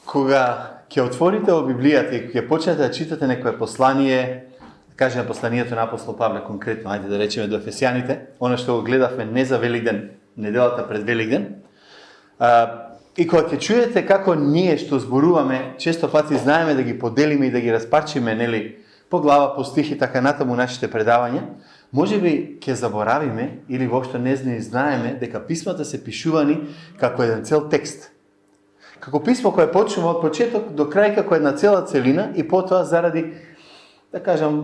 Кога ќе отворите во Библијата и ќе почнете да читате некое послание, да кажеме посланието на апостол Павле конкретно, ајде да речеме до Ефесијаните, она што го гледавме не за Великден, неделата пред Великден, и кога ќе чуете како ние што зборуваме, често пати знаеме да ги поделиме и да ги распарчиме, нели, по глава, по стих и така натаму нашите предавања, можеби ќе заборавиме или воопшто не знаеме дека писмата се пишувани како еден цел текст. Како писмо кое почнува од почеток до крај како една цела целина и потоа заради, да кажам,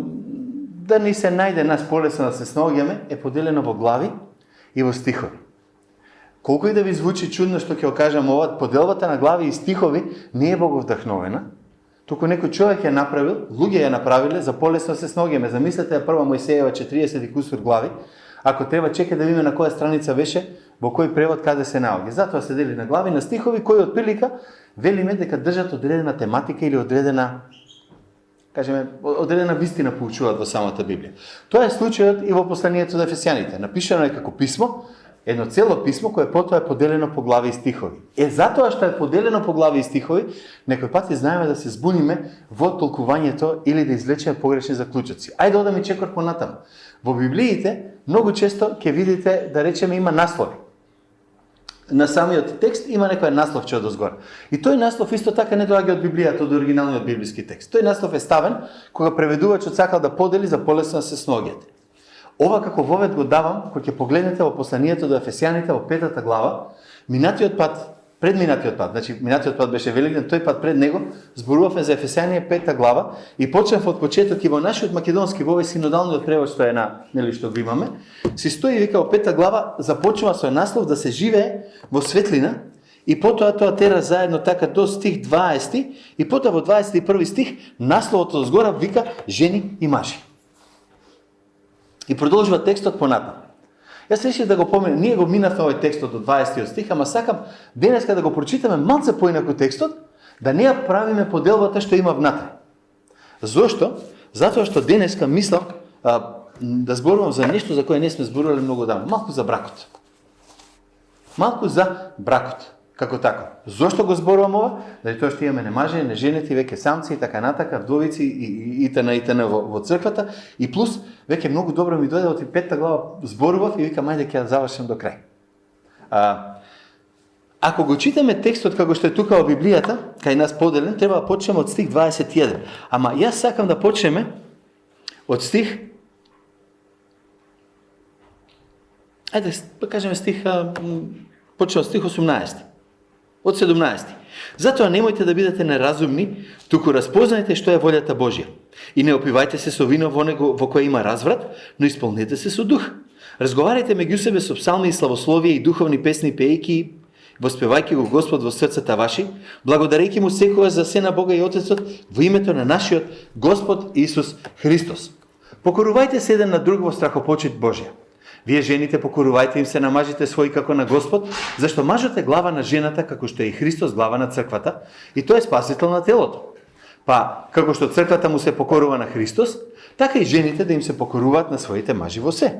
да ни се најде нас полесно да се снаоѓаме, е поделено во глави и во стихови. Колку и да ви звучи чудно што ќе го кажам ова, поделбата на глави и стихови не е боговдахновена, туку некој човек ја направил, луѓе ја направиле за полесно да се снаоѓаме. Замислете ја прва Мојсеева 40 и кусур глави, ако треба чека да видиме на која страница беше, во кој превод каде се наоѓа. Затоа се дели на глави, на стихови кои отприлика велиме дека држат одредена тематика или одредена, кажеме, одредена вистина поучуваат во самата Библија. Тоа е случајот и во посланието до Ефесијаните. Напишано е како писмо, едно цело писмо кое потоа е поделено по глави и стихови. Затоа што е поделено по глави и стихови, некој пати знаеме да се збуниме во толкувањето или да извлечеме погрешни заклучоци. Ајде одаме чекор понатаму. Во Библиите многу често ќе видите, да речеме, има наслови. На самиот текст има некој насловче одозгора. И тој наслов исто така не доаѓа од Библијата, од оригиналниот библиски текст. Тој наслов е ставен кога преведувачот сакал да подели за полесно да се снаоѓате. Ова како вовед го давам, кога ќе погледнете во посланието до Ефесијаните во 5 глава, предминатиот пат, значи минатиот пат беше Великден, тој пат пред него зборувавме за Ефесијаните 5 глава и почнав од почеток и во нашиот македонски, во овој синодалниот превод што е нели што го имаме, се стои вика во 5 глава започнува со наслов да се живее во светлина и потоа тоа тера заедно така до стих 20 и потоа во 21 стих насловот од згора вика жени и мажи. И продолжува текстот понатаму. Јас решив да го поминам, ние го минавме овој текстот до 20 стих, ама сакам денеска да го прочитаме малце поинаку текстот, да не ја правиме поделбата што има внатре. Зошто? Затоа што денеска мислам да зборувам за нешто за кое не сме зборували многу давно. Малку за бракот. Малку за бракот. Како така. Зошто го зборувам ова? Дали тоа што имаме немажени, неженети, веќе самци и така натака, вдовици и т.н. во црквата и плюс веќе многу добро ми дојде од 5 глава зборував и викам ајде ќе ја завршам до крај. Ако го читаме текстот како што е тука во Библијата, кај нас поделен, треба да почнеме од стих 21. Ама јас сакам да почнеме од стих ајде да кажеме стих почнеме од стих 18. Од 17. Затоа немојте да бидете неразумни, туку распознајте што е волјата Божја. И не опивајте се со вино во него во кое има разврат, но исполнете се со дух. Разговарајте меѓу себе со псалми и славословија и духовни песни пеејки, воспевајќи го Господ во срцата ваши, благодарејќи му секогаш за се на Бога и Отецот во името на нашиот Господ Исус Христос. Покорувајте се еден на друг во страхопочит Божја. Вие жените покорувајте им се на мажите своји како на Господ, зашто мажот е глава на жената како што е и Христос глава на црквата, и тој е спасител на телото. Па, како што црквата му се покорува на Христос, така и жените да им се покоруваат на своите мажи во се.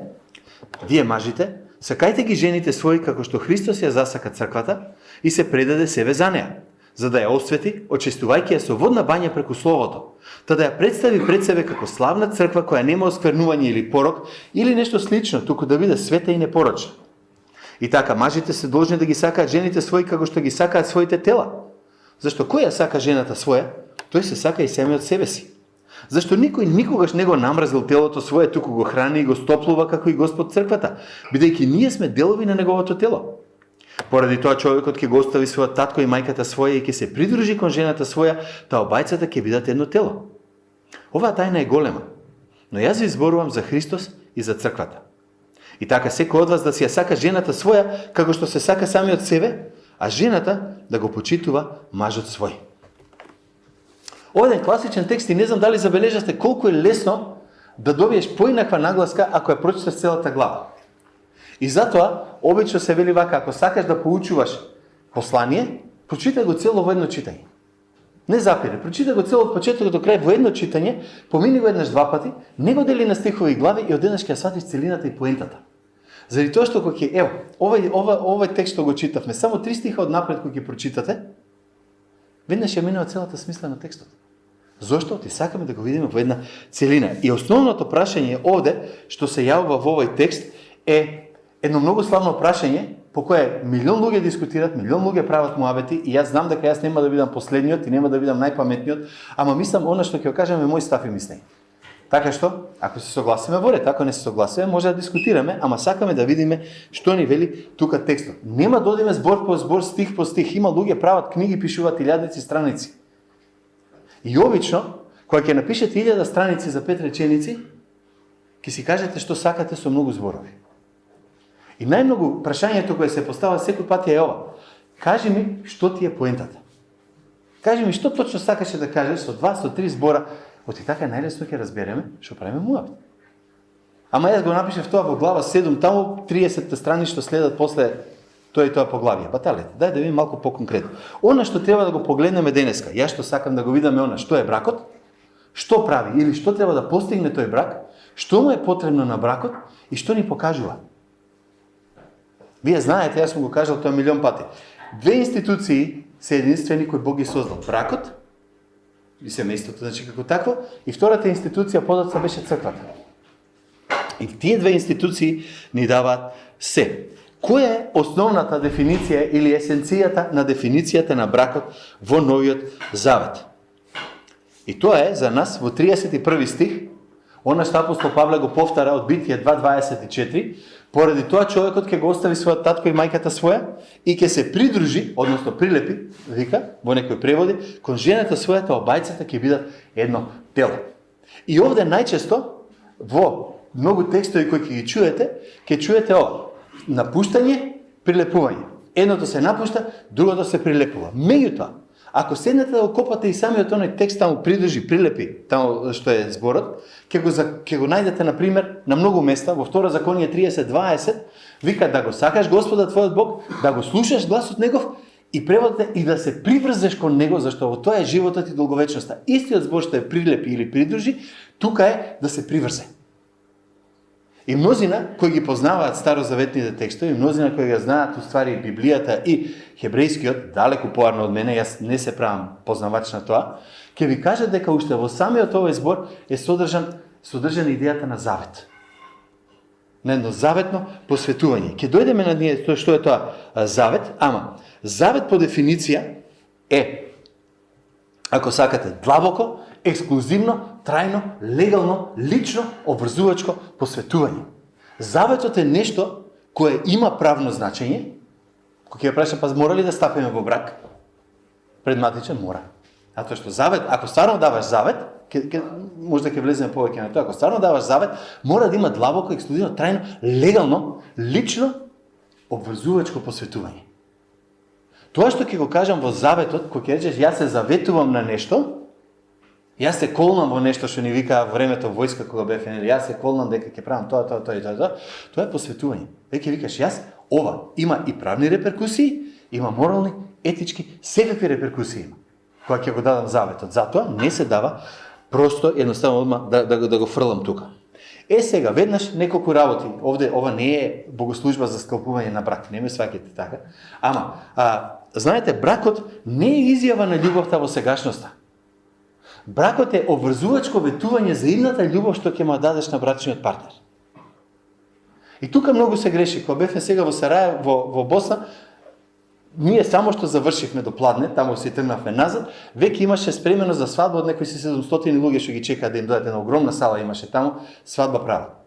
Вие мажите, сакајте ги жените своји како што Христос ја засака црквата и се предаде себе за неа, за да ја освети, очистувајќи ја со водна бања преку Словото, та да ја представи пред себе како славна црква која нема осквернување или порок, или нешто слично, туку да биде света и непорочна. И така, мажите се должни да ги сакаат жените своји како што ги сакаат своите тела. Зашто кој ја сака жената своја, тој се сака и семе од себе си. Зашто никој никогаш не го намразил телото свое, туку го храни и го стоплува како и Господ црквата, бидејќи ние сме делови на неговото тело. Поради тоа човекот ќе го остави својот татко и мајката своја и ќе се придружи кон жената своја, та обајцата ќе бидат едно тело. Оваа тајна е голема, но јас ви зборувам за Христос и за црквата. И така секој од вас да си ја сака жената своја, како што се сака самиот себе, а жената да го почитува мажот свој. Ова е еден класичен текст и не знам дали забележавте колку е лесно да добиеш поинаква нагласка ако ја прочиташ целата глава. И затоа, обично се вели вака, ако сакаш да поучуваш послание, прочитай го цело во едно читање. Не запире, прочитай го цело од почеток до крај во едно читање, помини го еднаш два пати, не го дели на стихови и глави и одеднаш ќе ја сватиш целината и поентата. Заради тоа што кога овој текст што го читавме, само 3 стиха од напред кога ќе прочитате, Веднаш ја минува целата смисла на текстот. Зошто? Ти сакаме да го видиме во една целина. И основното прашање овде, што се јавува во овој текст, е едно многу славно прашање, по кое милион луѓе дискутират, милион луѓе прават муабети, и јас знам дека јас нема да бидам последниот и нема да бидам најпаметниот, ама мислам она што ќе го кажам е мој став и мислење. Така што, ако се согласиме во ред, ако не се согласиме, може да дискутираме, ама сакаме да видиме што ни вели тука текстот. Нема да одиме збор по збор, стих по стих, има луѓе прават книги, пишуваат илјадници страници. И обично, кога ќе напишете 1000 страници за 5 реченици, ќе си кажете што сакате со многу зборови. И најмногу прашањето кое се постава секој пат е ова. Кажи ми што ти е поентата. Кажи ми што точно сакаше да кажеш со 2, со 3 збора. Оти така најлесно ќе разбереме што правиме муабет. Ама јас го напишев тоа во глава 7, таму 30 страни што следат после тоа и тоа поглавие. Баталете, дај да видим малку поконкретно. Она што треба да го погледнеме денеска, јас што сакам да го видиме она, што е бракот, што прави или што треба да постигне тој брак, што му е потребно на бракот и што ни покажува. Вие знаете, јас сум го кажал тоа милион пати. Две институции се единствени кои Бог ги создал. Бракот и семејството, значи како такво, и втората институција подоцна беше црквата. И тие две институции ни даваат се. Која е основната дефиниција или есенцијата на дефиницијата на бракот во Новиот Завет? И тоа е за нас во 31 стих, она што апостол Павле го повтара од Битие 2:24, поради тоа човекот ќе го остави својот татко и мајката своја и ќе се придружи, односно прилепи, вика, во некои преводи, кон жената својата, обајцата ќе бидат едно тело. И овде најчесто, во многу текстови кои ќе чуете ова. Напуштање, прилепување. Едното се напушта, другото се прилепува. Меѓутоа, ако седнете да окопате и самиот оној текст таму придружи, прилепи, таму што е зборот, ќе го најдете, например, на многу места, во 2 Законие 30:20, вика да го сакаш Господа твојот Бог, да го слушаш гласот Негов и преводите и да се приврзеш кон Него, зашто во тоа е животот и долговечноста. Истиот збор што е прилепи или придружи, тука е да се приврзе. И мнозина кои ги познаваат старозаветните текстови, мнозина кои ги знаат уствари Библијата и хебрејскиот, далеку поарно од мене, јас не се правам познавач на тоа, ќе ви кажат дека уште во самиот овој збор е содржана идејата на завет. На едно заветно посветување. Ќе дојдеме на ние што е тоа завет, ама завет по дефиниција е, ако сакате, длабоко, ексклузивно, трајно, легално, лично, обврзувачко посветување. Заветот е нешто кое има правно значење. Кога ќе ја прашам, па мора ли да стапиме во брак? Предматичен мора. Затоа што завет, ако стварно даваш завет, може да ќе влеземе повеќе на тоа, ако стварно даваш завет, мора да има длабоко, ексклузивно, трајно, легално, лично, обврзувачко посветување. Тоа што ќе го кажам во заветот, кога ќе речеш јас се заветувам на нешто, јас се колнам во нешто што ни вика времето војска кога бев енер, јас се колнам дека ќе правам тоа и тоа, тоа е посветување. Веќе викаш јас ова има и правни реперкусии, има морални, етички, секакви реперкусии има. Кога ќе го дадам заветот, затоа не се дава просто едноставно одма да го фрлам тука. Сега веднаш неколку работи. Овде ова не е богослужба за склопување на брак, не ме сваќате така. Ама знаете, бракот не е изјава на љубовта во сегашноста. Бракот е обврзувачко ветување за идната љубов што ќе му дадеш на брачниот партнер. И тука многу се греши. Кога бевме сега во Сарајево, во Босна, ние само што завршивме до Пладне, таму се тргнавме назад, веќе имаше спремено за свадба од некои 700 луѓе што ги чекаат да им дадат една огромна сала, имаше таму свадба права.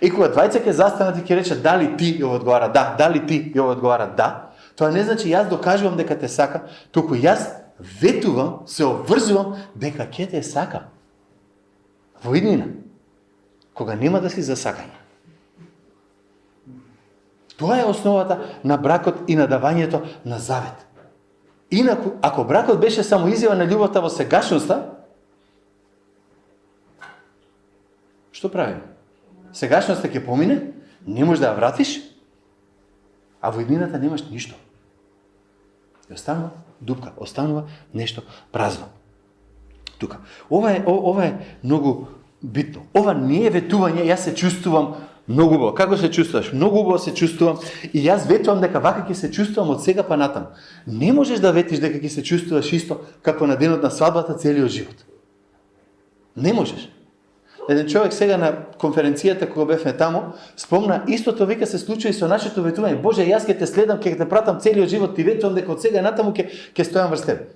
И кога двајца ќе застанат и ќе речат дали ти, и одговара да, дали ти, и одговара да, тоа не значи јас докажувам дека те сакам, туку јас ветувам, се обврзувам дека ќе те сакам. Во иднина, кога нема да си засакање. Тоа е основата на бракот и на давањето на завет. Инаку, ако бракот беше само изјава на љубовта во сегашноста, што правиме? Сегашноста ќе помине, не можеш да ја вратиш, а во иднината немаш ништо. И останува дупка, останува нешто празно. Тука. Ова е многу битно. Ова не е ветување, јас се чувствувам Многу убаво. Како се чувствуваш? Многу убаво се чувствувам и јас ветувам дека вака ќе се чувствувам од сега па натаму. Не можеш да ветиш дека ќе се чувствуваш исто како на денот на свадбата целиот живот. Не можеш. Еден човек сега на конференцијата кога бевме таму, спомна истото вика се случи и со нашето ветување. Боже, јас ќе те следам, ќе те пратам целиот живот, ти ветувам дека од сега натаму ќе стојам врз тебе.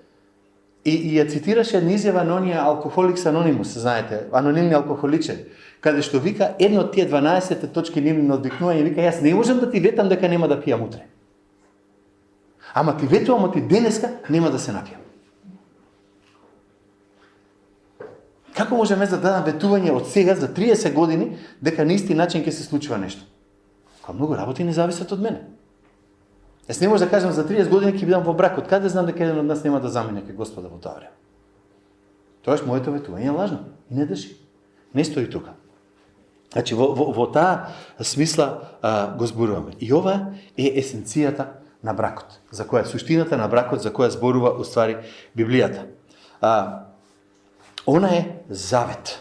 И ја цитираше една изјава на оние Алкохоликс Анонимус, знаете, анонимни алкохоличари, каде што вика едно од тие 12 точки нивно одвикнување, вика јас не можам да ти ветам дека нема да пијам утре. Ама ти ветувам од денеска нема да се напијам. Како можеме да дадам ветување од сега за 30 години дека на исти начин ќе се случува нешто? Кога многу работи не зависат од мене. Јас не можам да кажам за 30 години ќе бидам во брак, од каде знам дека еден од нас нема да замине кај Господа во тоа време. Тоаш моето ветување е лажно и не држи. Не стои тука. Значи во таа смисла го зборуваме. И ова е есенцијата на бракот, за која суштината на бракот, за која зборува уствари Библијата. Она е завет.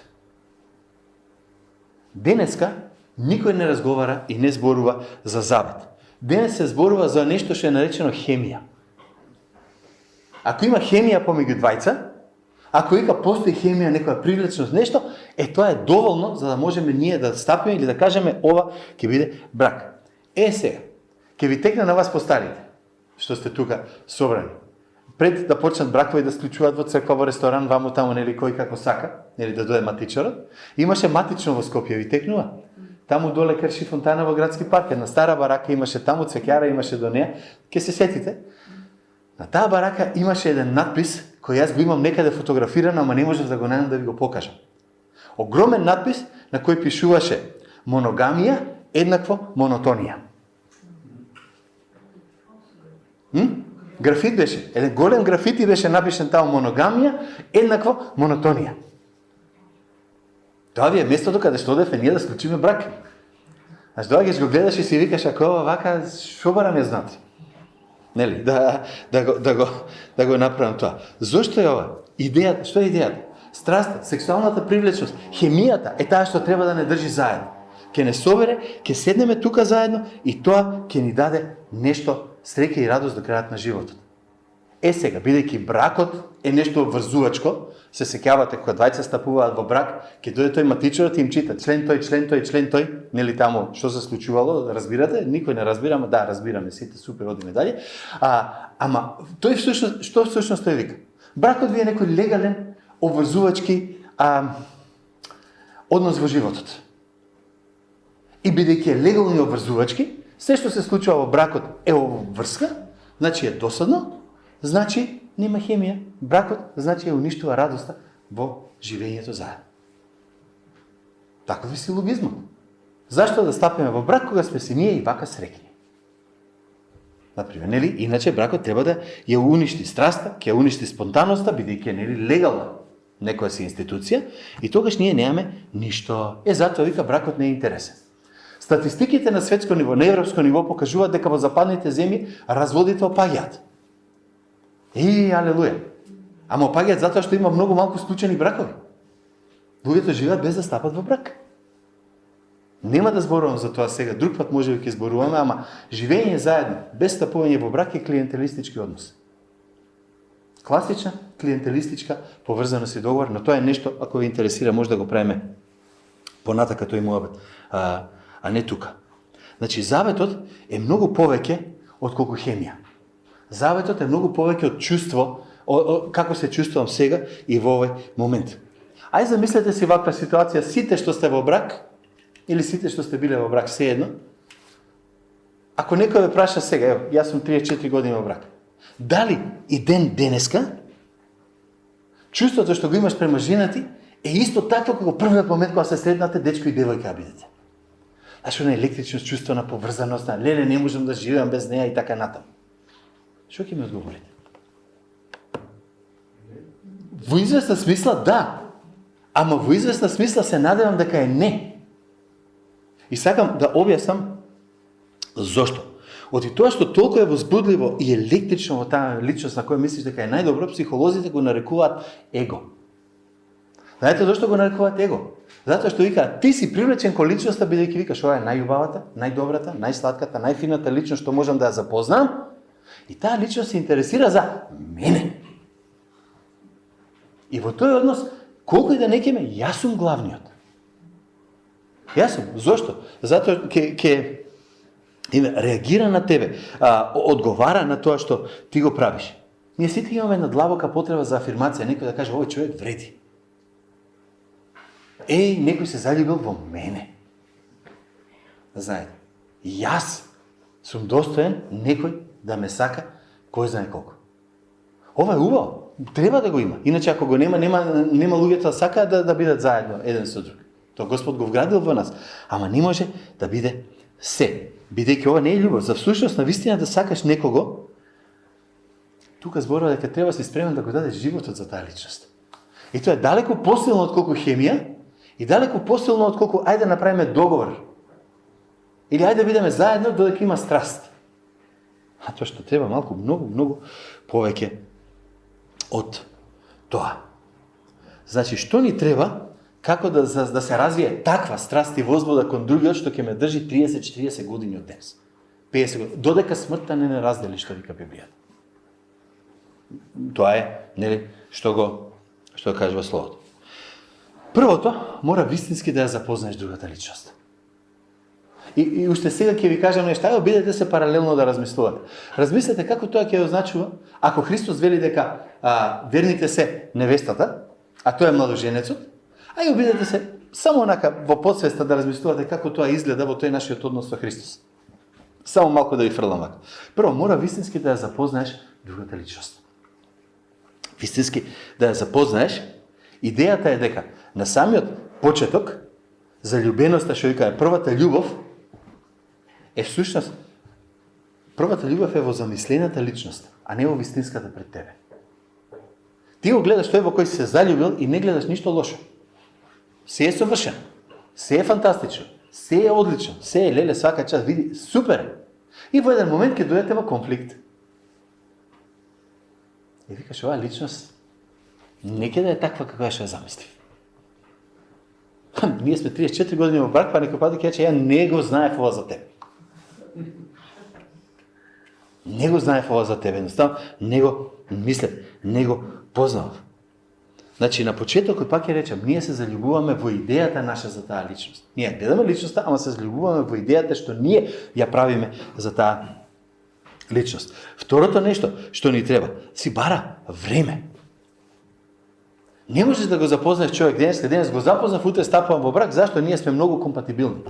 Денеска никој не разговара и не зборува за завет. Денес се зборува за нешто што е наречено хемија. Ако има хемија помеѓу двајца, ако вика постои хемија, некоја привлечност, нешто, тоа е доволно за да можеме ние да стапиме или да кажеме ова ќе биде брак. Сега, ќе ви текне на вас постарите, што сте тука собрани. Пред да почнат бракови да склучуваат во црква, во ресторан, ваму таму, нели кој како сака, нели да дојде матичарот, имаше матично во Скопје, ви текнува. Таму доле крши фонтана во градски парк, една стара барака имаше таму, цвеќара имаше до неја. Ке се сетите? На таа барака имаше еден надпис кој јас го имам некаде фотографиран, ама не можев да го најдам да ви го покажам. Огромен надпис на кој пишуваше моногамија еднакво монотонија. Графит беше, еден голем графити беше напишен таму моногамија еднакво монотонија. Тоа ви е местото каде што одевме ние да склучиме брак. Значи, доаѓаш го гледаш и си викаш, ако ова вака, шо барам ја знати? Нели, да го направам тоа. Зошто е ова? Идејата, што е идејата? Страста, сексуалната привлечност, хемијата е таа што треба да не држи заедно. Ке не собере, ке седнеме тука заедно и тоа ќе ни даде нешто среќа и радост до крајот на животот. Сега, бидејќи бракот е нешто обврзувачко, се сеќавате кога двајца стапуваат во брак, ќе дојде тој матичарот и им чита член тој, нели таму што се случувало, разбирате? Никој не разбира, ама да, разбираме сите, супер, одиме дале. Ама тој всушност, што всушност тој вика? Бракот ви е некој легален, обврзувачки однос во животот. И бидејќи е легално и обврзувачки, се што се случува во бракот е врска, значи е досадно, значи нема хемија. Бракот значи ја уништува радоста во живењето заедно. Таков е силогизмот. Зашто да стапиме во брак кога сме си ние и вака среќни? Например, нели, иначе бракот треба да ја уништи страста, ќе ја уништи спонтанноста, бидејќи е нели легално некоја си институција, и тогаш ние немаме ништо. Затоа вика бракот не е интересен. Статистиките на светско ниво, на европско ниво покажуваат дека во западните земји разводите опаѓаат. Алелуја. Ама опаѓаат затоа што има многу малку склучени бракови. Луѓето живеат без да стапат во брак. Нема да зборувам за тоа сега, друг пат може би ќе зборуваме, ама живење заедно, без стапување во брак е клиентелистички однос. Класична клиентелистичка поврзаност и договор, но тоа е нешто, ако ви интересира, може да го правиме понатака тој муабет, а не тука. Значи, заветот е многу повеќе отколку хемија. Заветот е многу повеќе од чувство, како се чувствувам сега и во овој момент. Ај замислете си ваква ситуација, сите што сте во брак, или сите што сте биле во брак, се едно. Ако некој ве праша сега, јас сум 34 години во брак, дали и денеска, чувството што го имаш према жена ти, е исто такво како првиот момент кога се сретнате дечко и девојка бидете. Значи, она електричност, чувство на поврзаност, на леле, не можам да живеам без неа и така натаму. Што ќе ми одговорите? Во известна смисла, да. Ама во известна смисла се надевам дека е не. И сакам да објаснам зошто. Оти тоа што толку е возбудливо и електрично во таа личност на која мислиш дека е најдобро, психолозите го нарекуваат его. Знаете зашто го нарекуваат его? Затоа што вика, ти си привлечен кон личноста, бидејќи викаш, ова е најубавата, најдобрата, најсладката, најфината личност што можам да ја запознам, и таа личност се интересира за мене. И во тој однос, колку и да не кеме, јас сум главниот. Јас сум. Зошто? Затоа ќе реагира на тебе, одговара на тоа што ти го правиш. Ние сите имаме една длабока потреба за афирмација, некој да каже, овој човек вреди. Некој се заљубил во мене. Знаете, јас сум достоен некој да ме сака, кој знае колку. Ова е убаво. Треба да го има. Иначе ако го нема луѓето да сакаат да бидат заедно еден со друг. Тоа Господ го вградил во нас. Ама не може да биде се. Бидејќи ова не е љубов. За всушност на вистина да сакаш некого, тука зборува дека треба да си спремен да го дадеш животот за таа личност. И тоа е далеко посилно отколку хемија и далеко посилно отколку ајде да направиме договор. Или ајде да бидеме заедно додека има страст. А тоа што треба малку, многу повеќе од тоа. Значи, што ни треба, како да се развие таква страст и возбуда кон другиот, што ќе ме држи 30-40 години од денес. 50 години. Додека смртта не раздели, што вика Библијата. Тоа е, нели, што кажува Словото. Првото, мора вистински да ја запознаеш другата личност. И уште сега ќе ви кажам нешто, обидете се паралелно да размислувате. Размислете како тоа ќе означува, ако Христос вели дека верните се невестата, а тоа е младоженецот, обидете се само онака во подсвеста да размислувате како тоа изгледа во тој нашиот однос со Христос. Само малку да ви фрлам вака. Прво, мора вистински да ја запознаеш другата личност. Вистински да ја запознаеш, идејата е дека на самиот почеток, заљубеноста, што вика е првата љубов, всушност, првата љубов е во замислената личност, а не во вистинската пред тебе. Ти го гледаш тој во кој си се заљубил и не гледаш ништо лошо. Се е совршено, се е фантастично, се е одлично, се е леле свака час, види, супер. И во еден момент ќе дојдете во конфликт. И викаш, оваа личност неќе да е таква каква што ја замислив. Ние сме 34 години во брак, па некој пат ќе рече, ја не го знаев ова за тебе. Не го знаев ова за тебе, едноставно не го мислев, не го познав. Значи, на почетокот пак ќе речем, ние се заљубуваме во идејата наша за таа личност. Ние гледаме личноста, ама се заљубуваме во идејата што ние ја правиме за таа личност. Второто нешто што ни треба, си бара време. Не можеш да го запознаеш човек денес го запознав, утре стапувам во брак, зашто ние сме многу компатибилни.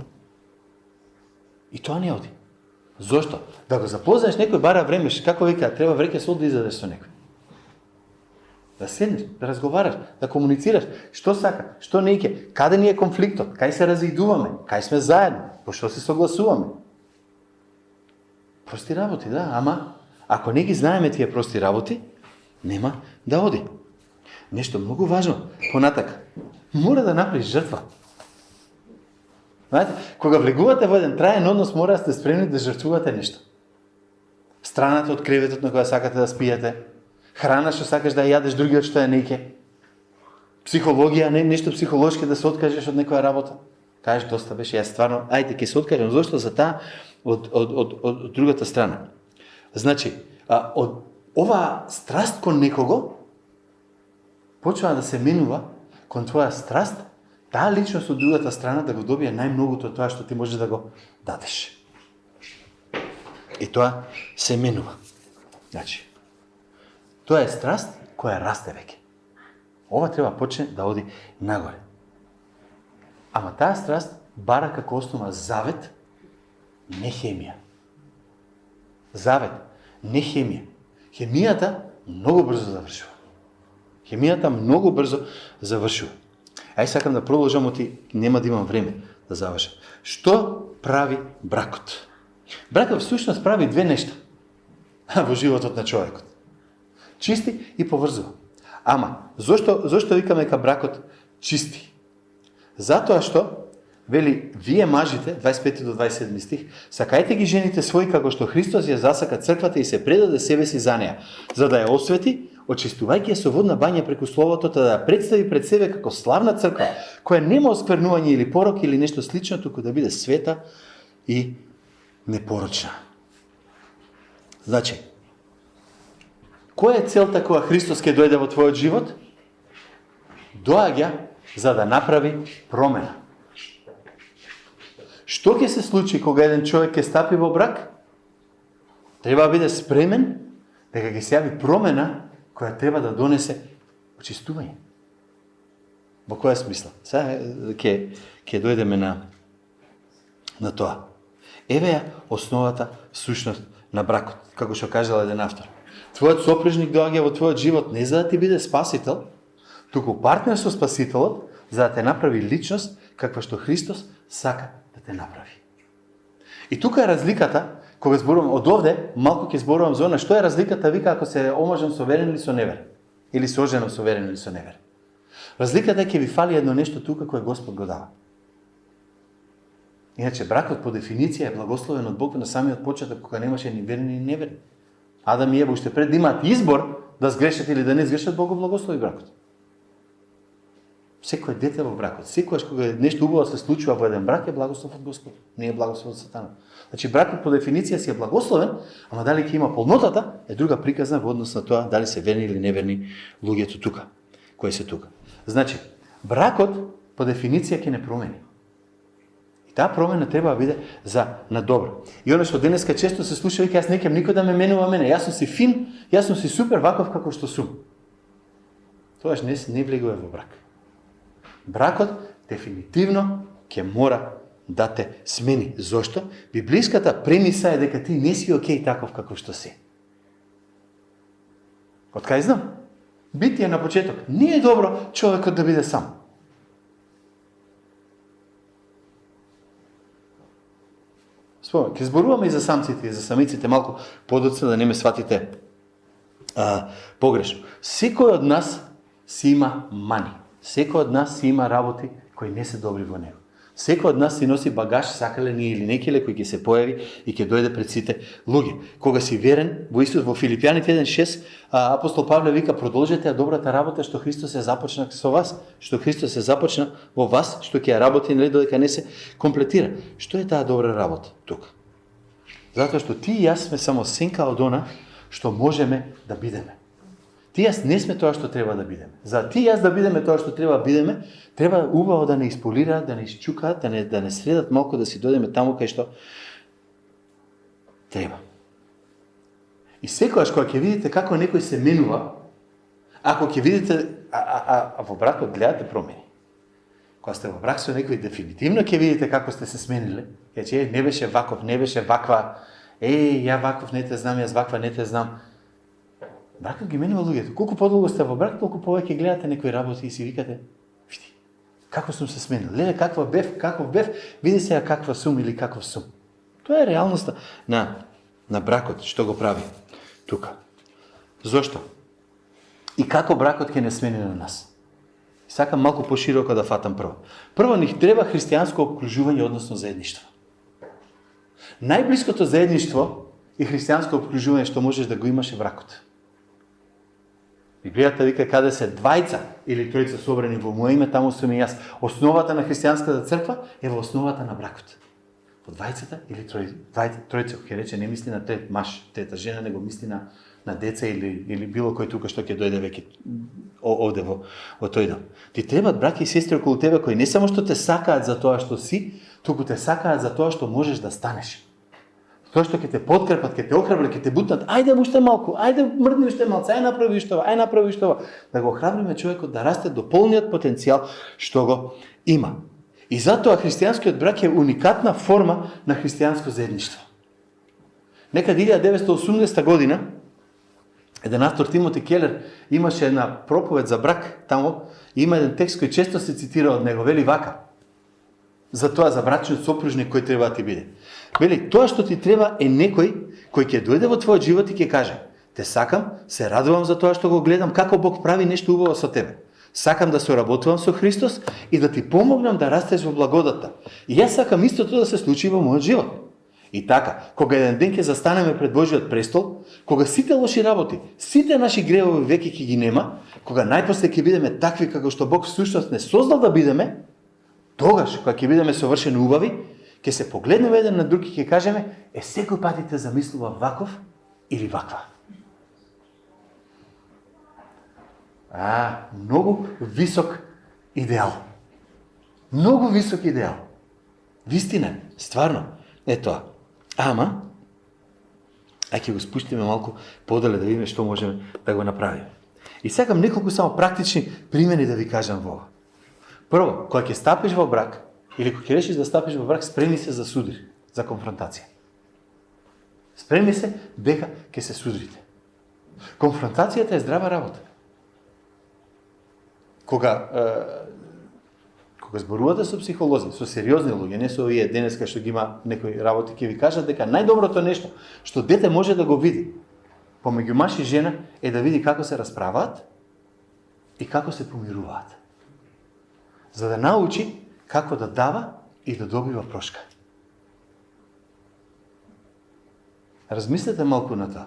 И тоа не оди. Зошто? Да го запознаеш некој бара време, како вика, треба вреќе сол да изадеш со некој. Да седнеш, да разговараш, да комуницираш, што сака, што не ике, каде ни е конфликтот, кај се разидуваме, кај сме заедно, по што се согласуваме. Прости работи, да, ама ако не ги знаеме тие прости работи, нема да оди. Нешто многу важно, понатака, мора да направиш жртва. Знаете, кога влегувате во еден траен однос, мора да сте спремни да жртвувате нешто. Страната од креветот на која сакате да спиете, храна што сакаш да ја јадеш, другиот што ја неќе, психологија, нешто психолошки да се откажеш од некоја работа. Кажеш, доста беше, јас стварно, ајде ќе се откажам, зашто за таа од другата страна. Значи, од оваа страст кон некого почва да се менува кон твоја страст, таа личност од другата страна да го добие најмногото од тоа што ти можеш да го дадеш. И тоа се менува. Значи, тоа е страст која расте веќе. Ова треба почне да оди нагоре. Ама таа страст бара како основа завет, не хемија. Завет, не хемија. Хемијата многу брзо завршува. Хемијата многу брзо завршува. Ај сакам да продолжам, оти нема да имам време да завршам. Што прави бракот? Бракот всушност прави две нешта во животот на човекот. Чисти и поврзува. Ама, зошто викаме дека бракот чисти? Затоа што, вели, вие мажите, 25 до 27 стих, сакајте ги жените своји како што Христос ја засака црквата и се предаде себе си за неја, за да ја освети, очистувајќи ја со водна бања преку Словото, да ја представи пред себе како славна црква, која нема осквернување или порок или нешто слично, туку да биде света и непорочна. Значи, која е целта кога Христос ќе дојде во твојот живот? Доаѓа за да направи промена. Што ќе се случи кога еден човек ќе стапи во брак? Треба да биде спремен дека ќе се јави промена која треба да донесе очистување. Во која смисла? Сега ќе дојдеме на тоа. Еве ја основата, сушност на бракот, како што кажал еден автор. Твојот сопружник доаѓа во твојот живот не за да ти биде спасител, туку партнер со Спасителот, за да те направи личност каква што Христос сака да те направи. И тука е разликата, кога зборувам од овде, малку ќе зборувам за она, што е разликата вика ако се омажам со верен или со неверен, или се оженам со верен или со неверен. Разликата е ќе ви фали едно нешто тука кое Господ го дава. Иначе бракот по дефиниција е благословен од Бог на самиот почеток кога немаше ни верен ни неверен. Адам и Ева уште пред да имаат избор да сгрешат или да не сгрешат, Бог го благослови бракот. Секој дете во бракот, секогаш кога нешто убаво се случува во еден брак е благослов од Господ, не е благослов од Сатана. Значи бракот по дефиниција си е благословен, ама дали ќе има полнотата е друга приказна во однос на тоа дали се верни или неверни луѓето тука, кои се тука. Значи, бракот по дефиниција ќе не промени. И таа промена треба да биде за на добро. И она што денеска често се слуша, вика, јас не кем никој да ме менува мене, јас сум си фин, јас сум си супер ваков како што сум. Тоаш не влегува во брак. Бракот дефинитивно ќе мора да те смени. Зошто? Библиската премиса е дека ти не си окей таков како што си. Од кај знам? Битие на почеток. Не е добро човекот да биде сам. Спомнам, ќе зборуваме и за самците и за самиците малку подоцна да не ме сватите погрешно. Секој од нас си има мани. Секој од нас си има работи кои не се добри во него. Секој од нас си носи багаж, сакале ни или некиле, кој ќе се појави и ќе дојде пред сите луѓе. Кога си верен во Исус, во Филипјаните 1:6, апостол Павле вика, продолжете ја добрата работа што Христос е започна со вас, што Христос е започна во вас, што ќе ја работи, нели, додека не се комплетира. Што е таа добра работа тука? Затоа што ти и јас сме само сенка од она што можеме да бидеме. Ти и јас не сме тоа што треба да бидеме. За ти и јас да бидеме тоа што треба да бидеме, треба убаво да не исполираат, да не изчукаат, да не средат малку, да си дојдеме таму кај што треба. И секогаш кога ќе видите како некој се менува, ако ќе видите, во бракот гледате промени. Кога сте во брак со некој, дефинитивно ќе видите како сте се смениле. Ќе не беше ваков, не беше ваква, ја ваков не те знам, јас ваква не те знам. Бракот ги менува луѓето. Колку подолго сте во брак, толку повеќе гледате некои работи и си викате, види, како сум се сменил, леле каков бев, види сега каква сум или каков сум. Тоа е реалноста на бракот, што го прави тука. Зошто? И како бракот ќе не смени на нас? Сакам малку пошироко да фатам прво. Прво ни треба христијанско обкружување, односно заедништво. Најблиското заедништво и христијанско обкружување што можеш да го имаш е бракот. Библијата вика каде се двајца или тројца собрани во моје име, таму сум и јас. Основата на христијанската црква е во основата на бракот. Во двајцата или тројца, ќе рече, не мисли на трет маж, трета жена, него мисли на деца или било кој тука што ќе дојде веќе овде во тој дом. Ти требаат браќа и сестри околу тебе кои не само што те сакаат за тоа што си, туку те сакаат за тоа што можеш да станеш. Тоа што ќе те подкрепат, ќе те охрабрат, ќе те бутнат, ајде уште малку, ајде мрдни уште малку, ајде направи уште ова, да го охрабриме човекот да расте до полниот потенцијал што го има. И затоа христијанскиот брак е уникатна форма на христијанско заедништво. Некад 1980 година еден автор Тимоти Келер имаше една проповед за брак таму и има еден текст кој често се цитира од него, вели вака. За тоа за брачниот сопружник кој треба да ти биде. Вели, тоа што ти треба е некој кој ќе дојде во твојот живот и ќе каже: те сакам, се радувам за тоа што го гледам како Бог прави нешто убаво со тебе. Сакам да соработувам со Христос и да ти помогнам да растеш во благодата. И јас сакам истото да се случи во мојот живот. И така, кога еден ден ќе застанеме пред Божиот престол, кога сите лоши работи, сите наши гревови веќе ќе ги нема, кога најпосле ќе бидеме такви како што Бог всушност не создал да бидеме, тогаш, кога ќе бидеме совршено убави, ќе се погледнеме еден на друг и ќе кажеме, секој пат те замислува ваков или ваква. Многу висок идеал. Многу висок идеал. Вистина, стварно, е тоа. Ама, ќе го спуштиме малку подале да видиме што можеме да го направиме. И сакам неколку само практични примери да ви кажам во ова. Прво, кога ќе стапиш во брак, или кога ќе решиш да стапиш во брак, спреми се за судир, за конфронтација. Спреми се дека ќе се судрите. Конфронтацијата е здрава работа. Кога зборувате со психолози, со сериозни луѓе, не со овие денеска што ги има некои работи, ќе ви кажат дека најдоброто нешто што дете може да го види помеѓу маж и жена е да види како се расправаат и како се помируваат. За да научи како да дава и да добива прошка. Размислете малку на тоа.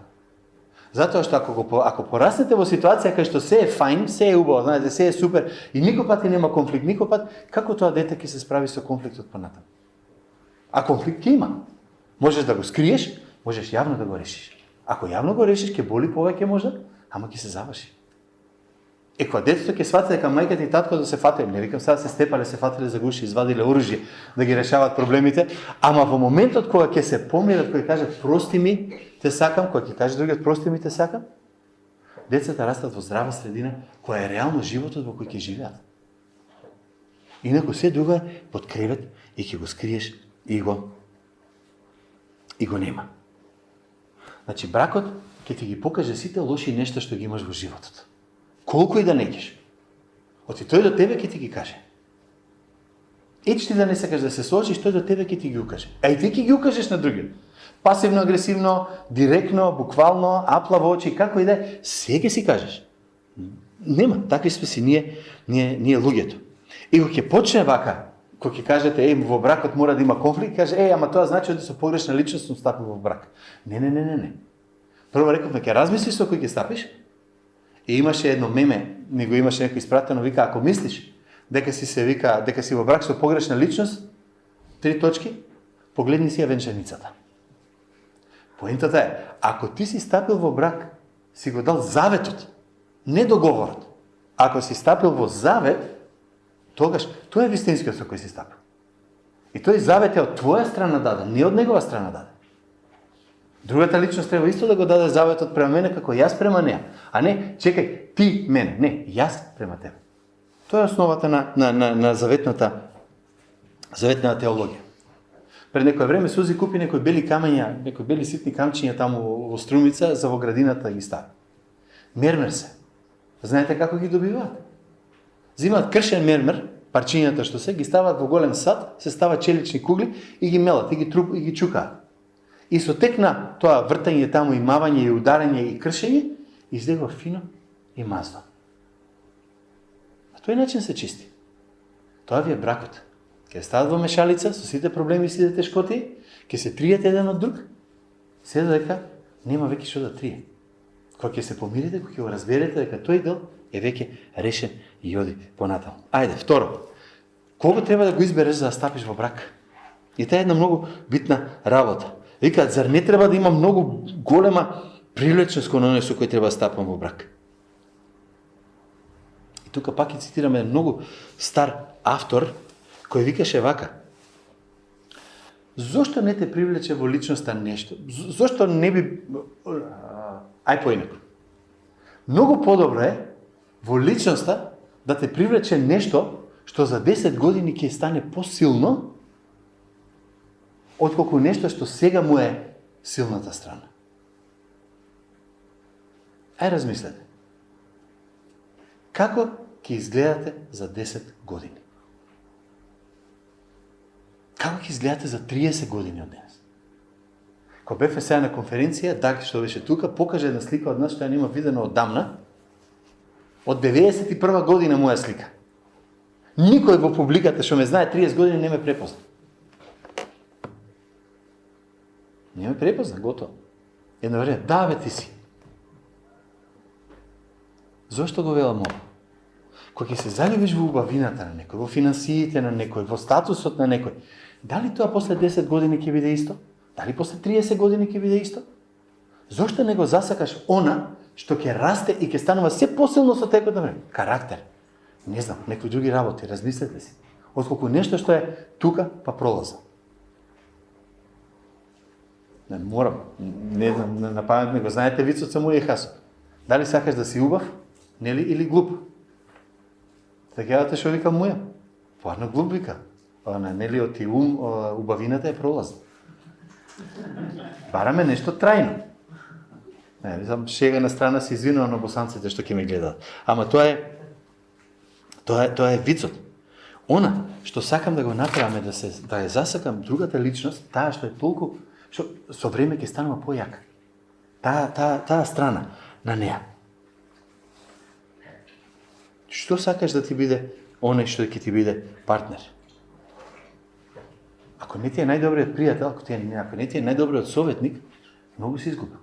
Затоа што ако пораснете во ситуација кај што се е фајн, се е убаво, знаете, се е супер и никој пат нема конфликт, никој пат, како тоа дете ќе се справи со конфликтот понатаму? А конфликт ќе има. Можеш да го скриеш, можеш јавно да го решиш. Ако јавно го решиш, ќе боли повеќе можда, ама ќе се заврши. Кога детето ќе свати дека мајката и татко да се фателе, не викам сега се степале, се фателе за гуши, извадиле оружје да ги решават проблемите, ама во моментот кога ќе се помират, кога ќе кажат прости ми, те сакам, кога ќе каже другиот прости ми, те сакам, децата растат во здрава средина, која е реално животот во кој ќе живеат. Инаку се друго е под кревет и ќе го скриеш и го нема. Значи бракот ќе ти ги покаже сите лоши нешта што ги имаш во животот. Колку и да неќеш. Оти тој до тебе ќе ти ги каже. Еч ти да не сакаш да се сложиш, тој до тебе ќе ти ги укаже. А и ти ќе ги укажеш на другиот. Пасивно, агресивно, директно, буквално, апла во очи, како и да е, се ќе си кажеш. Нема, такви сме си ние луѓето. И кога ќе почне вака, кога ќе кажете, во бракот мора да има конфликт, каже, ама тоа значи да со погрешна личност стапи во брак. Не. Прво рековме, ќе размислиш со кој ќе стапиш. И имаше едно меме, него имаше некој испратено, вика, ако мислиш дека си во брак со погрешна личност, 3 точки, погледни си ја венчаницата. Поентата е, ако ти си стапил во брак, си го дал заветот, не договорот. Ако си стапил во завет, тогаш тоа е вистинскиот со кој си стапил. И тој завет е од твоја страна даден, не од негова страна даден. Другата личност треба исто да го даде заветот према мене како јас према неа. А не, чекај, ти мене. Не, јас према тебе. Тоа е основата на заветната теологија. Пред некој време Сузи купи некои бели камења, некои бели ситни камчиња таму во Струмица, за во градината ги стави. Мермер се. Знаете како ги добиваат? Зимаат кршен мермер, парчињата што се, ги ставаат во голем сад, се ставаат челични кугли и ги мелат, и ги чукаат. И со тек на тоа вртање таму и мавање и ударање и кршење, излегува фино и мазно. На тој начин се чисти. Тоа ви е бракот. Ке стават во мешалица со сите проблеми и сите тешкоти, ке се триете еден од друг, се дека нема веќе што да трие. Кога ќе се помирите, кога ќе го разберете дека тој дел е веќе решен и оди понатаму. Ајде, второ. Кого треба да го избереш за да стапиш во брак? И таа е една многу битна работа. Викаат, зар не треба да има многу голема привлечност кон оној со кој треба да стапам во брак? И тука пак ќе цитираме многу стар автор, кој викаше вака. Зошто не те привлече во личноста нешто? Зошто не би... Ај поинаку. Многу подобро е во личноста да те привлече нешто што за 10 години ќе стане посилно отколку нешто што сега му е силната страна. Ај размислете. Како ќе изгледате за 10 години? Како ќе изгледате за 30 години од денес? Кога бевме сега на конференција, Даг, што беше тука, покаже една слика од нас што ја нема видено оддамна. Од 91 година моја слика. Никој во публиката што ме знае 30 години не ме препозна. Не ме препозна, готово. Едно време, да бе ти си. Зошто го велам ова? Кога ќе се заљубиш во убавината на некој, во финансиите на некој, во статусот на некој, дали тоа после 10 години ќе биде исто? Дали после 30 години ќе биде исто? Зошто не го засакаш она што ќе расте и ќе станува се посилно со текот на време? Карактер. Не знам, некои други работи, размислете си. Отколку нешто што е тука, па пролаза. Не морам, не знам, на памет не го знаете вицот со моје хасо. Дали сакаш да си убав, нели, или глуп? Така да што вика моја. Парно глуп вика. Нели, оти убавината е пролазна. Бараме нешто трајно. Не знам, шега на страна се извинувам на босанците што ќе ме гледаат. Ама тоа е вицот. Она што сакам да го направаме да ја засакам другата личност, таа што е толку што со време ќе станува појака. Таа страна на неа. Што сакаш да ти биде оној што ќе ти биде партнер? Ако не ти е најдобриот пријател, ако не ти е најдобриот советник, многу си изгубил.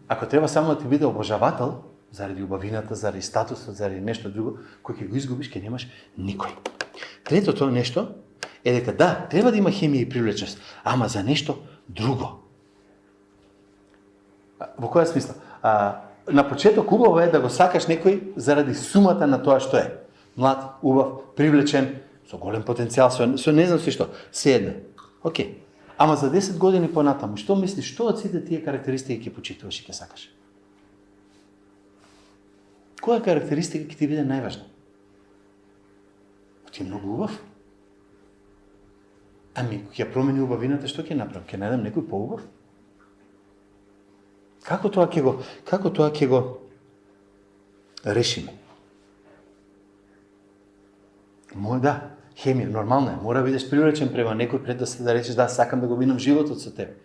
Ако треба само да ти биде обожавател, заради убавината, заради статусот, заради нешто друго, кој ќе го изгубиш, ќе немаш никој. Третото нешто е дека да, треба да има хемија и привлечност, ама за нешто друго. Во која смисла? На почеток убаво е да го сакаш некој заради сумата на тоа што е. Млад, убав, привлечен, со голем потенцијал, со не знам си што. Седна. Океј. Ама за 10 години понатаму, што мислиш, што од сите тие карактеристики ќе почитуваш и ќе сакаш? Која карактеристика ќе ти биде најважна? Ти е многу убав. Ами, ќе промени убавината, што ќе направам? Ќе најдам некој поубав? Како тоа ќе го решиме? Да, хемија, нормално е. Мора да бидеш привлечен према некој пред да речеш да, сакам да го минам животот со тебе.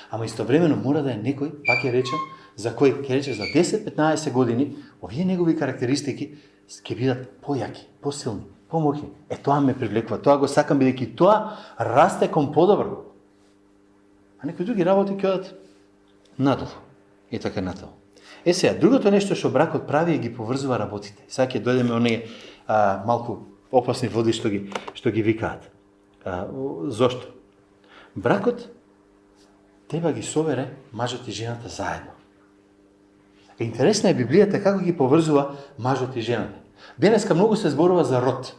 Ама истовремено мора да е некој, пак ќе речем, за кој ќе речеш за 10-15 години, овие негови карактеристики ќе бидат појаки, посилни, помоќни. Тоа ме привлекува, тоа го сакам бидејќи тоа расте кон подобро. А некои други работи ќе одат надолу и така натаму. Сега, другото нешто што бракот прави е ги поврзува работите. Сега ќе дојдеме оние малку опасни води што ги викаат. Зошто? Бракот треба ги собере мажот и жената заедно. Интересна е Библијата како ги поврзува мажот и жената. Денеска многу се зборува за род.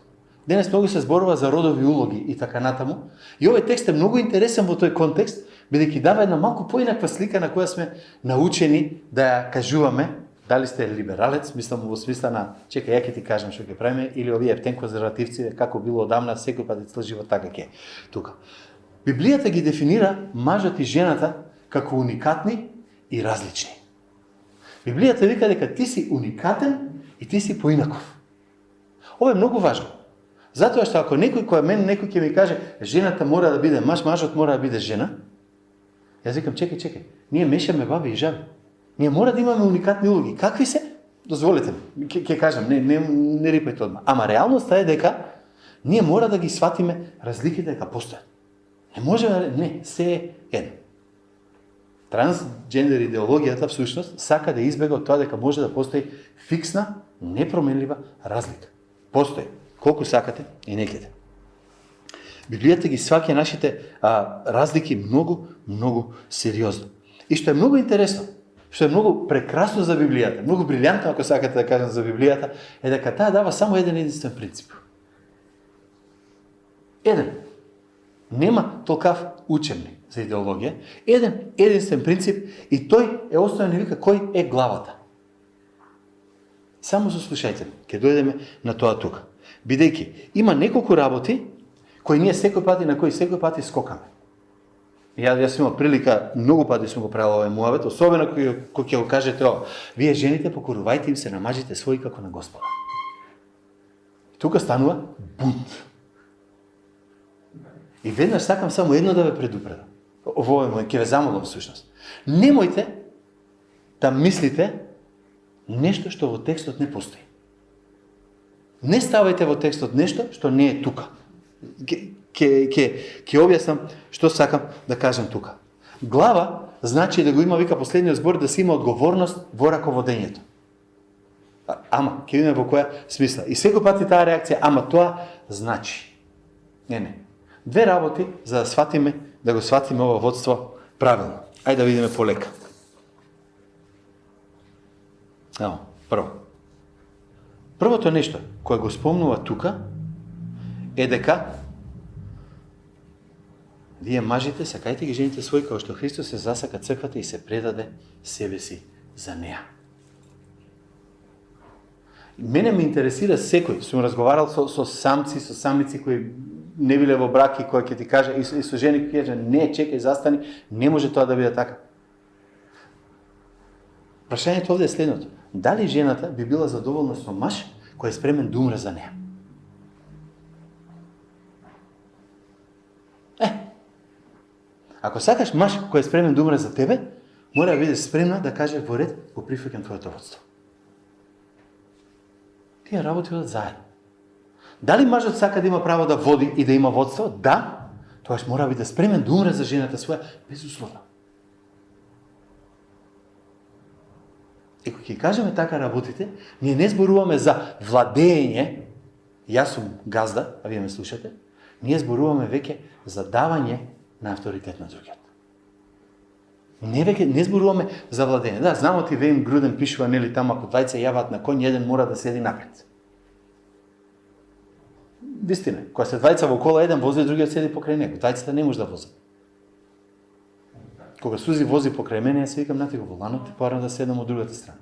Денес многу се зборува за родови улоги и така натаму. И овој текст е многу интересен во тој контекст, бидејќи дава една малку поинаква слика на која сме научени да ја кажуваме. Дали сте либералец, мислам во смисла на чекај, ја ќе ти кажам што ќе правиме, или овие ептен конзервативци, како било одамна, секој пат цел живот така ќе. Тука. Библијата ги дефинира мажот и жената како уникатни и различни. Библијата вика дека ти си уникатен и ти си поинаков. Ова е многу важно. Затоа што ако некој ќе ми каже жената мора да биде маж, мажот мора да биде жена, јас викам чекај, ние мешаме баби и жаби. Ние мора да имаме уникатни улоги. Какви се? Дозволете ми, ќе кажам, не рипајте одма. Ама реалноста е дека ние мора да ги сватиме разликите дека постојат. Не може не, се е едно. Трансджендер идеологијата всушност сака да избега од тоа дека може да постои фиксна, непроменлива разлика. Постои. Колку сакате и неките. Библијата ги сваќа нашите разлики многу сериозно. И што е многу интересно, што е многу прекрасно за Библијата, многу брилјантно, ако сакате да кажам за Библијата, е дека таа дава само еден единствен принцип. Еден. Нема толкав учебник за идеологија. Еден единствен принцип и тој е основен и вика кој е главата. Само заслушајте, ќе дојдеме на тоа тука. Бидејќи има неколку работи кои ние на кои секој пати скокаме. Јас имам прилика, многу пати сум го правил овој муавет, особено кој ќе го кажете ова. Вие жените покорувајте им се на мажите своји како на Господа. Тука станува бунт. И веднаш сакам само едно да ве предупредам. Ово е ќе ве замолам всушност. Немојте да мислите нешто што во текстот не постои. Не ставајте во текстот нешто што не е тука. Ќе објаснам што сакам да кажам тука. Глава значи да го има, вика последниот збор, да си има одговорност во раководењето. Ама, ќе видиме во која смисла. И секој пат и таа реакција, ама тоа значи. Не. Две работи за да сватиме, да го сватиме ова водство правилно. Ајде да видиме полека. Амо, прво. Првото нешто кое го спомнува тука е дека вие мажите сакајте ги жените своји како што Христос се засака црквата и се предаде себе си за неа. Мене ме интересира секој, сум разговарал со самци, со самици кои не биле во брак и кои ќе ти кажа, и со жени кои ќе кажа, не, чекај, застани, не може тоа да биде така. Прашањето овде е следното. Дали жената би била задоволна со маж кој е спремен да умре за неа? Ако сакаш маж кој е спремен да умре за тебе, мора да биде спремна да каже во ред, го прифаќам твоето водство. Тие работи одат заедно. Дали мажот сака да има право да води и да има водство? Да, тоаш мора да биде спремен да умре за жената своја безусловно. И кога ќе кажеме така работите, ние не зборуваме за владење, јас сум газда, а вие ме слушате, ние зборуваме веќе за давање на авторитет на другиот. Не зборуваме за владење. Да, знамо ти Вейн Груден пишува, нели таму, ако двајца јават на конј, еден мора да седи напред. Вистина, кога се двајца во кола, еден вози, другиот седи покрај него. Двајцата не може да вози. Кога Сузи вози покрај мене, јас се викам, нати го воланот, ти порам да седам од другата страна.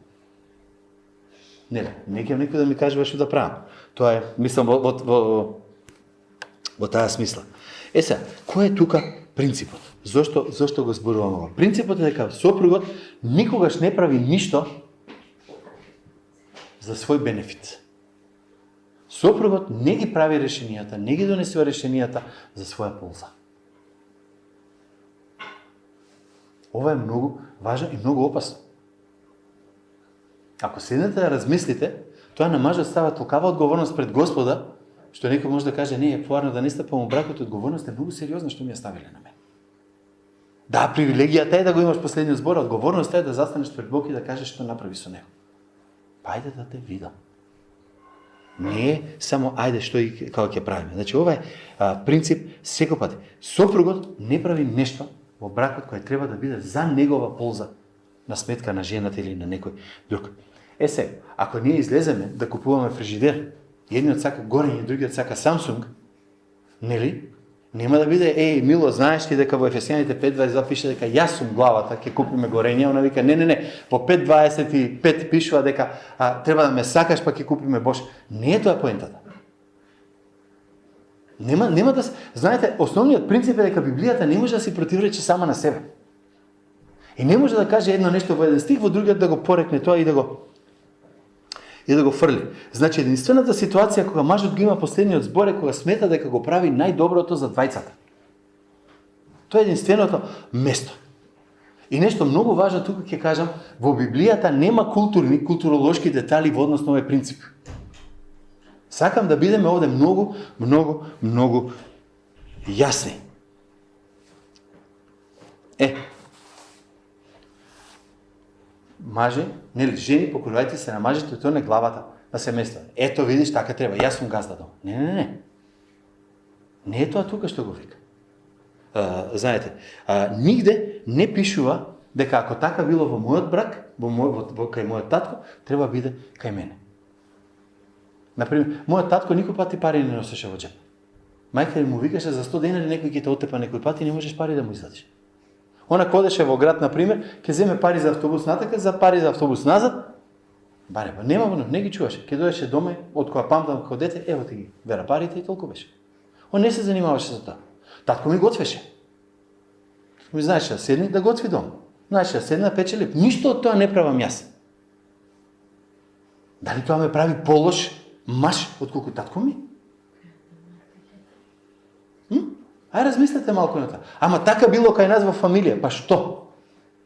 Не ќе некој да ми каже што да правам. Тоа е, мислам, во таа смисла. Сега, кој е тука принципот? Зошто го зборувам ова? Принципот е дека сопругот никогаш не прави ништо за свој бенефит. Сопругот не ги прави решенијата, не ги донесува решенијата за своја полза. Ова е многу важно и многу опасно. Ако седнете да размислите, тоа на мажот става толкава одговорност пред Господа, што некој може да каже, не, е поарно да не стапам во бракот, одговорност е многу сериозна што ми ја ставиле на мене. Да, привилегијата е да го имаш последниот збор, одговорноста е да застанеш пред Бог и да кажеш што направи со него. Па ајде да те видам. Не е само ајде што и како ќе правиме. Значи ова е принцип секој пат. Сопругот не прави нешто во бракот кој треба да биде за негова полза на сметка на жената или на некој друг. Сега, ако ние излеземе да купуваме фрижидер, едниот сака горење, другиот сака Samsung, нели? Нема да биде, Мило, знаеш ти дека во Ефесијаните 5:22 пише дека јас сум главата, ќе купиме горење, она вика, не, во 5:25 пишува дека треба да ме сакаш, па ќе купиме Бош. Не е тоа поентата. Нема да знаете, основниот принцип е дека Библијата не може да се противречи сама на себе. И не може да каже едно нешто во еден стих, во другиот да го порекне тоа и да го фрли. Значи, единствената ситуација кога мажот го има последниот збор е кога смета дека го прави најдоброто за двајцата. Тоа е единственото место. И нешто многу важно тука ќе кажам, во Библијата нема културолошки детали во однос на овој принцип. Сакам да бидеме овде многу јасни. Маже, нели, жени, покорувајте се на мажите, тоа не главата на семејството. Ето видиш, така треба, јас сум газда дома. Не. Не е тоа тука што го вика. Знаете, нигде не пишува дека ако така било во мојот брак, кај мојот татко, треба биде кај мене. Например, мојот татко никој пати пари не носеше во джеп. Мајка му викаше за 100 денари некој ќе те отепа некој пат и не можеш пари да му извадиш. Она кодеше во град, например, ќе земе пари за автобус натака, за пари за автобус назад. Бареба, нема, не ги чуваше. Ќе доеше дома, од која памтам како дете, ево ти ги, бера парите и толку беше. Он не се занимаваше за тоа. Татко ми готвеше. Ми знаеше да седне да готви дом. Знаеше да седне да пече леп. Ништо од тоа не правам јас. Дали тоа ме прави полош маж отколку татко ми? Ај размислете малку на тоа. Ама така било кај нас во фамилија, па што?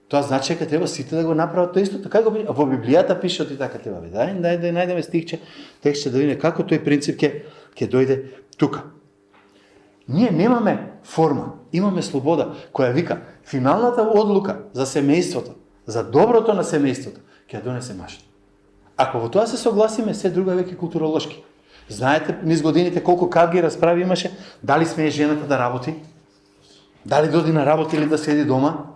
Тоа значи дека треба сите да го направат тоа исто, така го во Библијата пише и така треба биде. Дај да најдеме стихче, текстче да видиме како тој принцип ќе дојде тука. Ние немаме форма. имаме слобода, која вика, финалната одлука за семејството, за доброто на семејството, ќе ја донесе мажот. Ако во тоа се согласиме, се друго е веќе културолошки. Знаете, низ годините колку кавги расправи имаше, дали смее жената да работи, дали доди на работа или да седи дома,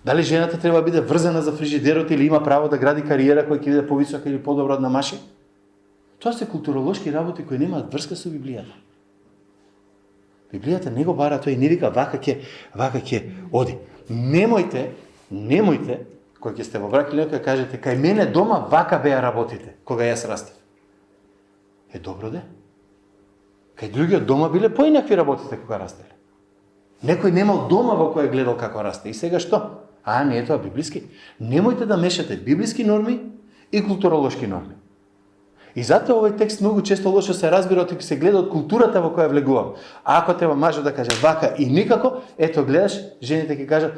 дали жената треба да биде врзана за фрижидерот или има право да гради кариера која ќе биде повисока или подобра од на маши. Тоа се културолошки работи кои немаат врска со Библијата. Библијата не го бара тој и не вика вака ќе оди. Немојте, кој ќе сте во брак или некој кажете, кај мене дома вака беа работите, кога јас растев. Е добро де. Кај другиот дома биле поинакви работите кога растеле. Некој немал дома во кој гледал како расте. И сега што? Не е тоа библиски. Немојте да мешате библиски норми и културолошки норми. И затоа овој текст многу често лошо се разбира и се гледа од културата во која влегувам. Ако треба мажот да каже вака и никако, ето гледаш, жените ќе кажат,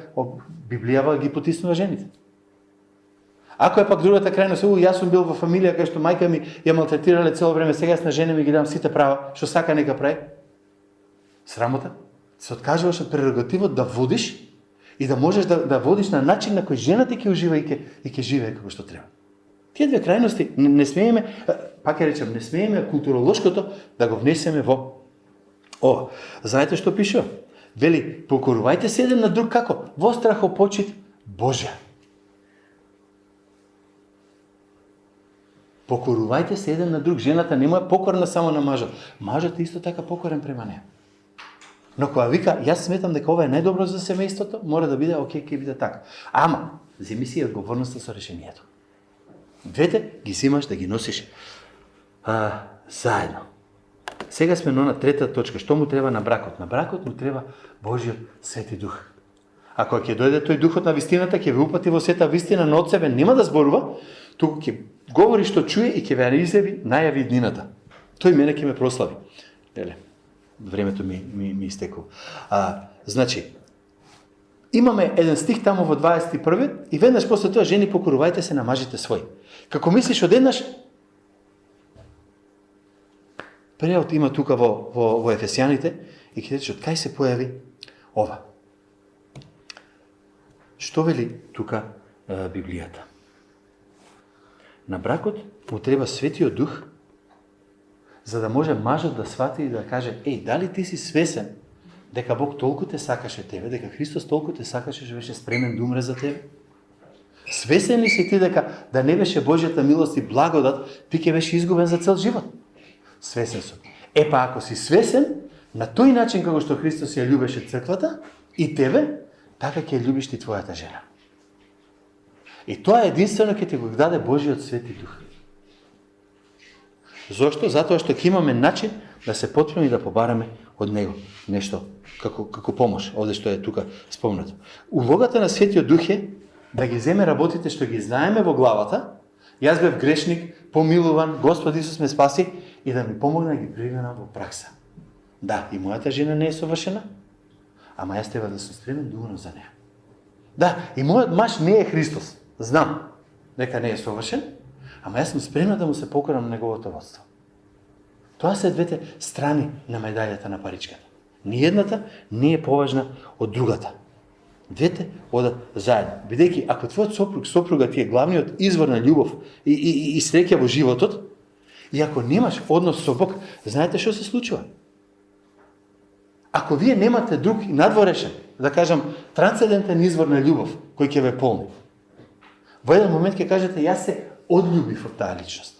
Библијава ги потиснува жените. Ако е пак другата крајност, јас сум бил во фамилија кај што мајка ми ја малтретирале цело време, сега на жена ми ги дам сите права, што сака нека прави. Срамота. Се откажуваш од прерогативот да водиш и да можеш да водиш на начин на кој жената ќе ужива и ќе живее како што треба. Тие две крајности не смееме, пак ќе речем, не смееме културолошкото да го внесеме во ова. Знаете што пишува? Вели, покорувајте се еден на друг како? Во страхопочит Божја. Покорувајте се еден на друг. Жената нема покорна само на мажот. Мажот е исто така покорен према неа. Но кога вика, јас сметам дека ова е најдобро за семејството, мора да биде, окей, ќе биде така. Ама, земи си одговорноста со решението. Двете ги зимаш да ги носиш заедно. Сега сме на трета точка. Што му треба на бракот? На бракот му треба Божиот Свети Дух. Ако ќе дојде тој Духот на вистината, ќе ве упати во сета вистина, но од себе нема да зборува, туку ќе говори што чуе и ќе ве најави днината. Тој мене ќе ме прослави. Времето ми истекува. Значи, имаме еден стих таму во 21 и веднаш после тоа жени покорувајте се на мажите своји. Како мислиш одеднаш, превод има тука во Ефесијаните и ќе рече од кај се појави ова. Што вели тука Библијата? На бракот му треба Светиот Дух, за да може мажот да свати и да каже, дали ти си свесен дека Бог толку те сакаше тебе, дека Христос толку те сакаше, че беше спремен да умре за тебе? Свесен ли си ти дека да не беше Божјата милост и благодат, ти ќе беше изгубен за цел живот? Свесен сум. Ако си свесен, на тој начин како што Христос ја љубеше црквата и тебе, така ќе љубиш и твојата жена. И тоа единствено ќе ти го даде Божиот Свети Дух. Зошто? Затоа што ќе имаме начин да се потпреми и да побараме од Него нешто како помош, овде што е тука спомнато. Улогата на Светиот Дух е да ги земе работите што ги знаеме во главата, јас бев грешник, помилуван, Господ Исус ме спаси и да ми помогне да ги приведам во пракса. Да, и мојата жена не е совршена, ама јас треба да сум стремен да умрам за неа. Да, и мојот маж не е Христос. Знам дека не е совршен, ама јас сум спремна да му се покорам на неговото водство. Тоа се двете страни на медаљата на паричката. Ниедната не е поважна од другата. Двете одат заедно. Бидејќи, ако твојот сопруга ти е главниот извор на љубов и среќа во животот, и ако немаш однос со Бог, знаете што се случува? Ако вие немате друг надворешен, да кажам, трансцендентен извор на љубов, кој ќе ве полни, во еден момент ќе кажете, јас се одљубив од таа личност.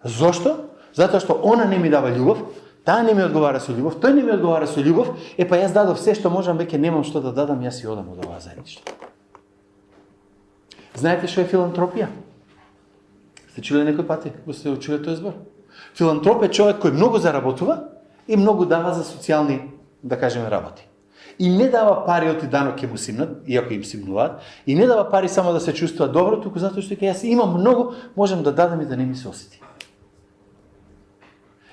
Зошто? Затоа што она не ми дава љубов, таа не ми одговара со љубов, тој не ми одговара со љубов, јас дадов се што можам, веќе немам што да дадам, јас си одам од оваа заедништво. Знаете што е филантропија? Сте чули некој пати? Го сте чули тој збор? Филантроп е човек кој многу заработува и многу дава за социјални, да кажеме, работи. И не дава пари оти данок ќе му симнат, иако им симнуваат, и не дава пари само да се чувствува добро, туку затоа што јас имам многу, можам да дадам и да не ми се осети.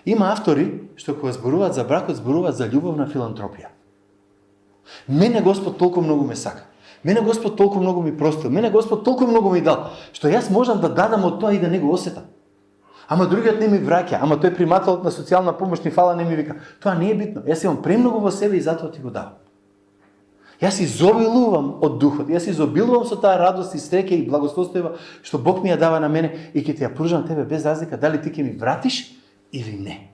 Има автори што кога зборуваат за бракот, зборуваат за љубовна филантропија. Мене Господ толку многу ме сака. Мене Господ толку многу ми простил. Мене Господ толку многу ми дал, што јас можам да дадам од тоа и да не го осетам. Ама другиот не ми враќа, ама тој примателот на социјална помош ни фала, не ми вика. Тоа не е битно. Јас имам премногу во себе и затоа ти го давам. Јас изобилувам од духот, јас изобилувам со таа радост и среќа и благословство што Бог ми ја дава на мене и ќе ти ја пружам тебе без разлика дали ти ќе ми вратиш или не.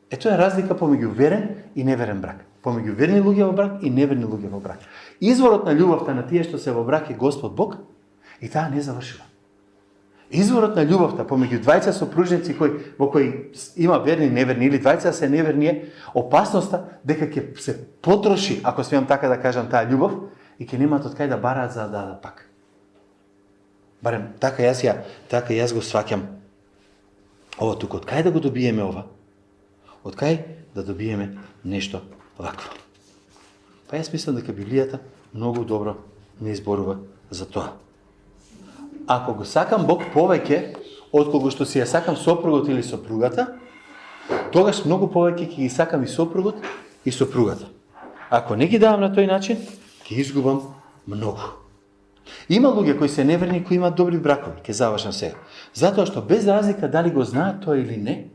Тоа е разлика помеѓу верен и неверен брак. Помеѓу верни луѓе во брак и неверни луѓе во брак. Изворот на љубовта на тие што се во брак е Господ Бог и таа не завршува. Изворот на љубовта помеѓу двајца сопружници во кои има верни и неверни или двајца се неверни е опасноста дека ќе се потроши, ако смеам така да кажам, таа љубов и ќе немаат од кај да бараат за да дадат пак. Барем така јас го сваќам ова тука. Од кај да го добиеме ова? Од кај да добиеме нешто вакво? Па јас мислам дека Библијата многу добро не изборува за тоа. Ако го сакам Бог повеќе, отколку што си ја сакам сопругот или сопругата, тогаш многу повеќе ќе ги сакам и сопругот и сопругата. Ако не ги давам на тој начин, ќе изгубам многу. Има луѓе кои се неверни, кои имаат добри бракови, ќе завршам сега. Затоа што без разлика дали го знаат тоа или не,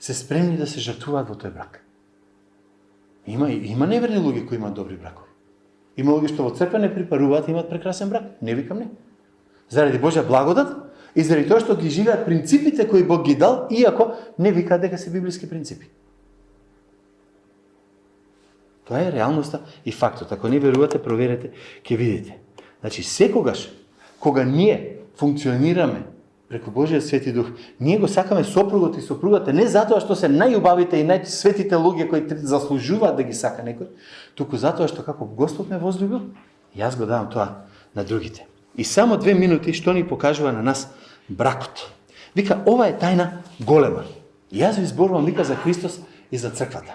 се спремни да се жртвуваат во тој брак. Има неверни луѓе кои имаат добри бракови. Има луѓе што во црква не припаруваат и имаат прекрасен брак. Не викам не. Заради Божја благодат и заради тоа што ги живеат принципите кои Бог ги дал, иако не викаат дека се библиски принципи. Тоа е реалноста и фактот. Ако не верувате, проверете, ќе видите. Значи, секогаш, кога ние функционираме преку Божиот Свети Дух, ние го сакаме сопругот и сопругата не затоа што се најубавите и најсветите луѓе кои заслужуваат да ги сака некој, туку затоа што како Господ ме возлюбил, јас го давам тоа на другите. И само 2 минути што ни покажува на нас бракот. Вика, ова е тајна голема. Јас ви зборувам, вика, за Христос и за црквата.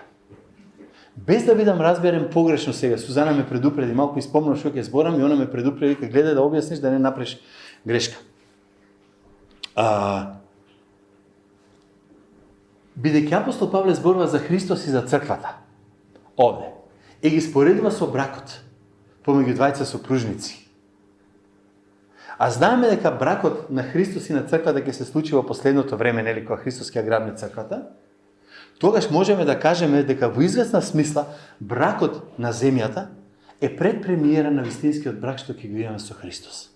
Без да бидам разберен погрешно сега, Сузана ме предупреди, малку испомнам што ќе зборам и она ме предупреди, вика, гледај да објасниш да не направиш грешка. Бидејќи апостол Павле зборува за Христос и за црквата, овде, и ги споредува со бракот помеѓу двајца сопружници. А знаеме дека бракот на Христос и на црквата ќе се случи во последното време, нели, кога Христос ќе грабне црквата, тогаш можеме да кажеме дека во известна смисла бракот на земјата е предпремиера на вистинскиот брак што ќе го имаме со Христос.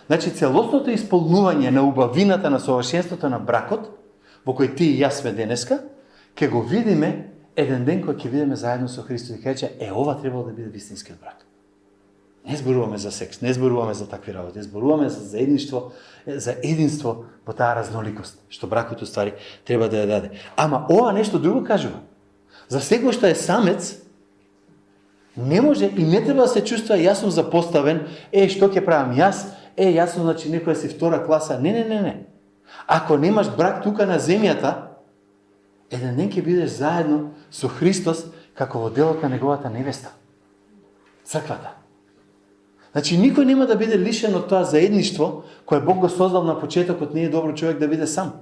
Значи, целосното исполнување на убавината на совршенството на бракот, во кој ти и јас сме денеска, ќе го видиме еден ден кој ќе видиме заедно со Христос и каже, ова требало да биде вистинскиот брак. Не зборуваме за секс, не зборуваме за такви работи, зборуваме за заедништво, за единство во таа разноликост, што бракот уствари треба да ја даде. Ама ова нешто друго кажува. За секој што е самец, не може и не треба да се чувствува јас сум запоставен, што ќе правам јас, јас сум, значи, некоја си втора класа. Не. Ако немаш брак тука на земјата, еден ден ќе бидеш заедно со Христос како во делот на неговата невеста. Црквата. Значи, никој нема да биде лишен од тоа заедништво кое Бог го создал на почетокот, не е добро човек да биде сам.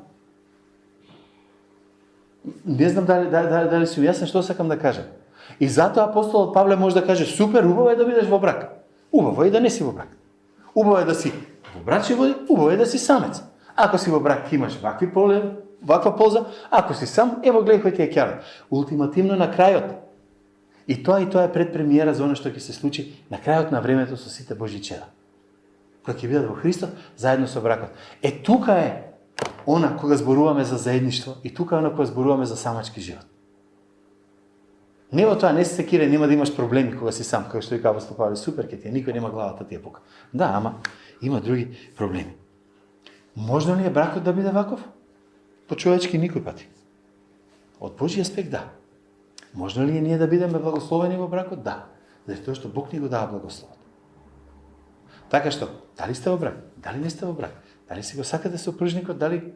Не знам дали сум јасен што сакам да кажам. И затоа апостолот Павле може да каже, супер, убаво е да бидеш во брак. Убаво е да не си во брак. Убаво е да си во брачни води, убаво е да си самец. Ако си во брак, имаш ваква полза, ако си сам, ево гледај кој ти е ќарат. Ултимативно на крајот. И тоа е предпремиера за оно што ќе се случи на крајот на времето со сите Божји чеда. Кои ќе бидат во Христос заедно со бракот. Тука е она кога зборуваме за заедништво и тука е она кога зборуваме за самачки живот. Не во тоа, не се секире, нема да имаш проблеми кога си сам, како што вика апостол Павле, супер ке ти, никој нема главата ти е пука. Да, ама има други проблеми. Можно ли е бракот да биде ваков? По човечки никој пати. Од Божји аспект да. Можно ли е ние да бидеме благословени во бракот? Да. Заради тоа што Бог ни го дава благословот. Така што, дали сте во брак? Дали не сте во брак? Дали си го сакате сопружникот? Дали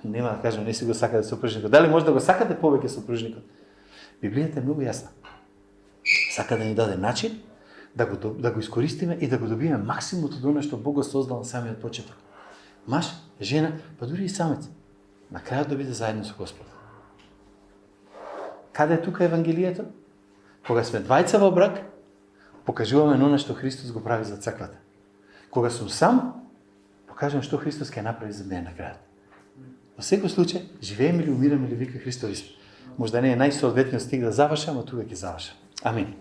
нема да кажам не си го сакате сопружникот? Дали може да го сакате повеќе сопружникот? Библијата е многу јасна. Сака да ни даде начин да го искористиме и да го добиеме максимумот од оно што Бог го создал на самиот почеток. Маж, жена, па дури и самец. На крајот да биде заедно со Господ. Каде е тука Евангелието? Кога сме двајца во брак, покажуваме оно што Христос го прави за црквата. Кога сум сам, покажем што Христос ќе направи за мене на крајот. Во секој случај, живееме ли, умираме ли, вика Христос. Можда не е најсоодветниот стих да завршам, а тука ќе завршам. Амин.